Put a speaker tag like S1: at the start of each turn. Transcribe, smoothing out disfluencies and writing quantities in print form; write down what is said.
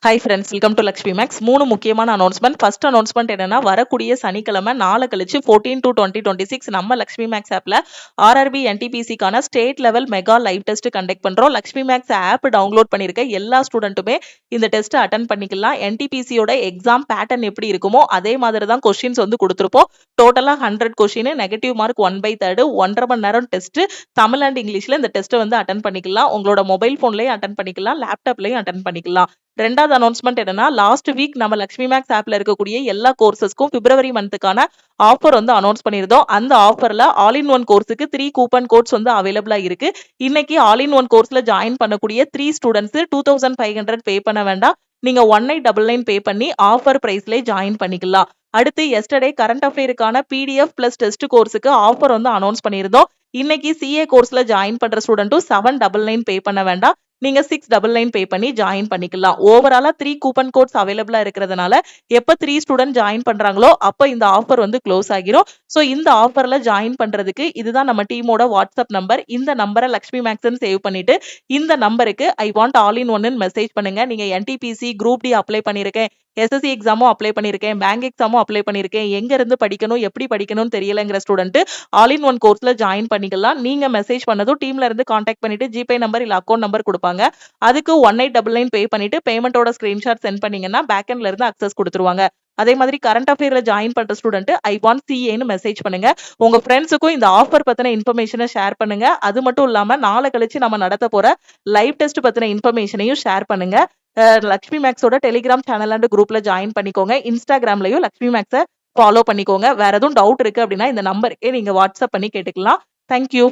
S1: Hi friends, welcome to Lakshmi Max. 3 முக்கியமான announcement. First announcement என்னன்னா, வரக்கூடிய சனிக்கிழமை நாளை கழிச்சு 14/2/2026 நம்ம லக்ஷ்மி மேக்ஸ் ஆப்ல ஆர்ஆர்பி என்டிபிசிக்கான state level mega live test conduct பண்றோம். லக்ஷ்மி மேக்ஸ் ஆப் டவுன்லோட் பண்ணிருக்க எல்லா ஸ்டூடெண்ட்டுமே இந்த டெஸ்ட் அட்டன் பண்ணிக்கலாம். என்டிபிசியோட எக்ஸாம் பேட்டர்ன் எப்படி இருக்குமோ அதே மாதிரி தான் கொஸ்டின்ஸ் வந்து கொடுத்துருப்போம். டோட்டலா 100 கொஸ்டின், நெகட்டிவ் மார்க் 1/3, 1.5 மணி நேரம் டெஸ்ட். தமிழ் அண்ட் இங்கிலீஷ்ல இந்த டெஸ்ட்டை வந்து அட்டன் பண்ணிக்கலாம். உங்களோட மொபைல் போன்லயும் அட்டன் பண்ணிக்கலாம், லேப்டாப்லயும் அட்டன் பண்ணிக்கலாம். ரெண்டாவது அனௌன்ஸ்மெண்ட் என்னன்னா, லாஸ்ட் வீக் நம்ம லக்ஷ்மி மேக்ஸ் ஆப்ல இருக்கக்கூடிய எல்லா கோர்சஸ்க்கும் பிப்ரவரி மந்த்துக்கான ஆஃபர் வந்து அனௌன்ஸ் பண்ணியிருந்தோம். அந்த ஆஃபர்ல ஆல் இன் ஒன் கோர்ஸுக்கு 3 கூப்பன் கோட்ஸ் வந்து அவைலபிளா இருக்கு. இன்னைக்கு ஆல் இன் ஒன் கோர்ஸ்ல ஜாயின் பண்ணக்கூடிய 3 ஸ்டூடெண்ட்ஸ் 2500 பே பண்ண வேண்டாம். நீங்க 1899 பே பண்ணி ஆஃபர் பிரைஸ்ல ஜாயின் பண்ணிக்கலாம். அடுத்து எஸ்டர்டே கரண்ட் அஃபேருக்கான பிடிஎஃப் பிளஸ் டெஸ்ட் கோர்ஸுக்கு ஆஃபர் வந்து அனௌன்ஸ் பண்ணியிருந்தோம். இன்னைக்கு சிஏ கோர்ஸ்ல ஜாயின் பண்ற ஸ்டூடெண்ட்டும் 799 பே பண்ண வேண்டாம். நீங்க 699 பே பண்ணி ஜாயின் பண்ணிக்கலாம். ஓவராலா 3 கூப்பன் கோட்ஸ் அவைலபிளா இருக்கிறதுனால எப்ப 3 ஸ்டூடெண்ட் ஜாயின் பண்றாங்களோ அப்ப இந்த ஆஃபர் வந்து க்ளோஸ் ஆகிரும். சோ இந்த ஆஃபர்ல ஜாயின் பண்றதுக்கு இதுதான் நம்ம டீமோட வாட்ஸ்அப் நம்பர். இந்த நம்பரை லக்ஷ்மி மேக்ஸ்ன்னு சேவ் பண்ணிட்டு இந்த நம்பருக்கு ஐ வாண்ட் ஆல் இன் ஒன்னு மெசேஜ் பண்ணுங்க. நீங்க என்டிபிசி குரூப் டி அப்ளை பண்ணிருக்கேன், எஸ்எஸ்சி எக்ஸாமும் அப்ளை பண்ணிருக்கேன், பேங்க் எக்ஸாமும் அப்ளை பண்ணிருக்கேன், எங்க இருந்து படிக்கணும் எப்படி படிக்கணும்னு தெரியலங்கிற ஸ்டூடெண்ட் ஆல் இன் ஒன் கோர்ஸ்ல ஜாயின் பண்ணிக்கலாம். நீங்க மெசேஜ் பண்ணதும் டீம்ல இருந்து கான்டாக்ட் பண்ணிட்டு ஜிபே நம்பர் இல்ல அக்கௌண்ட் நம்பர் கொடுப்பாங்க. அதுக்கு 1899 பே பண்ணிட்டு பேமெண்டோட ஸ்கிரீன்ஷாட் சென்ட் பண்ணீங்கன்னா பேக்எண்ட்ல இருந்து அக்சஸ் கொடுத்துருவாங்க. அதே மாதிரி கரண்ட் அஃபேர்ல ஜாயின் பண்ற ஸ்டூடெண்ட் ஐ வாண்ட் சிஏன்னு மெசேஜ் பண்ணுங்க. உங்க ஃப்ரெண்ட்ஸுக்கும் இந்த ஆஃபர் பத்தின இன்ஃபர்மேஷனை ஷேர் பண்ணுங்க. அது மட்டும் இல்லாம நாளை கழிச்சு நம்ம நடத்த போற லைவ் டெஸ்ட் பத்தின இன்ஃபர்மேஷனையும் ஷேர் பண்ணுங்க. லக்ஷ்மி மேக்ஸோட டெலிகிராம் சேனல் அண்ட் குரூப்ல ஜாயின் பண்ணிக்கோங்க. இன்ஸ்டாகிராம்லயும் லக்ஷ்மி மேக்ஸை ஃபாலோ பண்ணிக்கோங்க. வேற எதுவும் டவுட் இருக்கு அப்படின்னா இந்த நம்பருக்கு நீங்க வாட்ஸ்அப் பண்ணி கேட்டுக்கலாம். தேங்க்யூ.